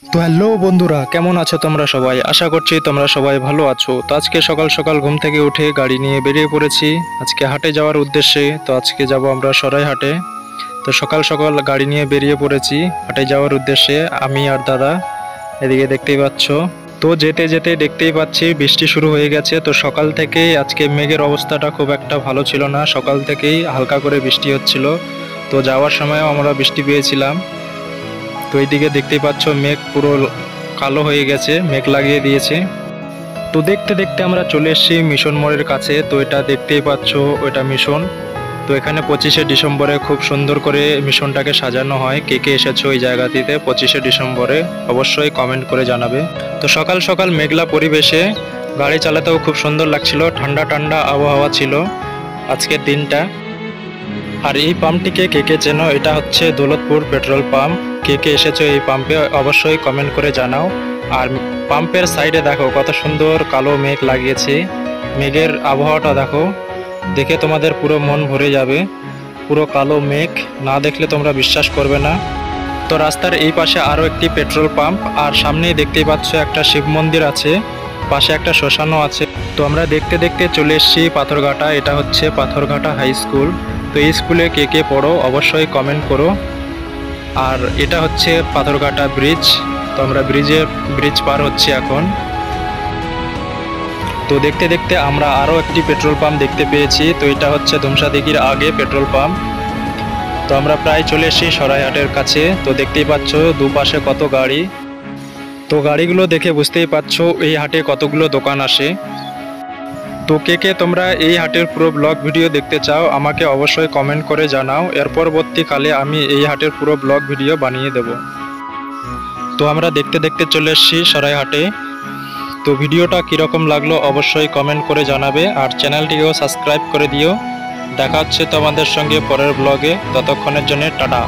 তো হ্যালো বন্ধুরা, কেমন আছো তোমরা সবাই? আশা করছি তোমরা সবাই ভালো আছো। তো আজকে সকাল সকাল ঘুম থেকে উঠে গাড়ি নিয়ে বেরিয়ে পড়েছি আজকে হাটে যাওয়ার উদ্দেশ্যে। তো আজকে যাব আমরা সরাই হাটে। তো সকাল সকাল গাড়ি নিয়ে বেরিয়ে পড়েছি হাটে যাওয়ার উদ্দেশ্যে, আমি আর দাদা। এদিকে দেখতেই পাচ্ছ। তো যেতে যেতে দেখতেই পাচ্ছি বৃষ্টি শুরু হয়ে গেছে। তো সকাল থেকেই আজকে মেঘের অবস্থাটা খুব একটা ভালো ছিল না, সকাল থেকেই হালকা করে বৃষ্টি হচ্ছিল। তো যাওয়ার সময়ও আমরা বৃষ্টি পেয়েছিলাম। তো এইদিকে দেখতেই পাচ্ছ মেঘ পুরো কালো হয়ে গেছে, মেঘ লাগিয়ে দিয়েছে। তো দেখতে দেখতে আমরা চলে এসেছি মিশন মোড়ের কাছে। তো এটা দেখতেই পাচ্ছ, ওইটা মিশন। তো এখানে 25শে ডিসেম্বরে খুব সুন্দর করে মিশনটাকে সাজানো হয়। কে কে এসেছো এই জায়গাটিতে 25শে ডিসেম্বরে অবশ্যই কমেন্ট করে জানাবে। তো সকাল সকাল মেঘলা পরিবেশে গাড়ি চালাতেও খুব সুন্দর লাগছিল, ঠান্ডা ঠান্ডা আবহাওয়া ছিল আজকের দিনটা। আর এই পাম্পটিকে কে কে চেনো, এটা হচ্ছে দৌলতপুর পেট্রোল পাম্প। কে কে এসেছো এই পাম্পে অবশ্যই কমেন্ট করে জানাও। আর পাম্পের সাইডে দেখো কত সুন্দর কালো মেঘ লাগিয়েছে, মেঘের আবহাওয়াটা দেখো, দেখে তোমাদের পুরো মন ভরে যাবে। পুরো কালো মেঘ, না দেখলে তোমরা বিশ্বাস করবে না। তো রাস্তার এই পাশে আরও একটি পেট্রোল পাম্প, আর সামনেই দেখতেই পাচ্ছ একটা শিব মন্দির আছে, পাশে একটা শ্মশানও আছে। তো আমরা দেখতে দেখতে চলে এসেছি পাথরঘাটা। এটা হচ্ছে পাথরঘাটা হাই স্কুল। তো এই স্কুলে কে কে পড়ো অবশ্যই কমেন্ট করো। আর এটা হচ্ছে পাথরঘাটা ব্রিজ। তো আমরা ব্রিজ পার হচ্ছি এখন। তো দেখতে দেখতে আমরা আরও একটি পেট্রোল পাম্প দেখতে পেয়েছি। তো এটা হচ্ছে ধুমসাদিঘির আগে পেট্রোল পাম্প। তো আমরা প্রায় চলে এসেছি সরাইহাটের কাছে। তো দেখতেই পাচ্ছ দুপাশে কত গাড়ি। তো গাড়িগুলো দেখে বুঝতেই পারছো এই হাটে কতগুলো দোকান আসে। তো কে কে তোমরা এই হাটের পুরো ব্লগ ভিডিও দেখতে চাও আমাকে অবশ্যই কমেন্ট করে জানাও। এর পরবর্তীকালে আমি এই হাটের পুরো ব্লগ ভিডিও বানিয়ে দেব। তো আমরা দেখতে দেখতে চলে এসেছি সরাইহাটে। তো ভিডিওটা কীরকম লাগলো অবশ্যই কমেন্ট করে জানাবে, আর চ্যানেলটিকেও সাবস্ক্রাইব করে দিও। দেখা হচ্ছে তোমাদের সঙ্গে পরের ব্লগে, ততক্ষণের জন্য টাটা।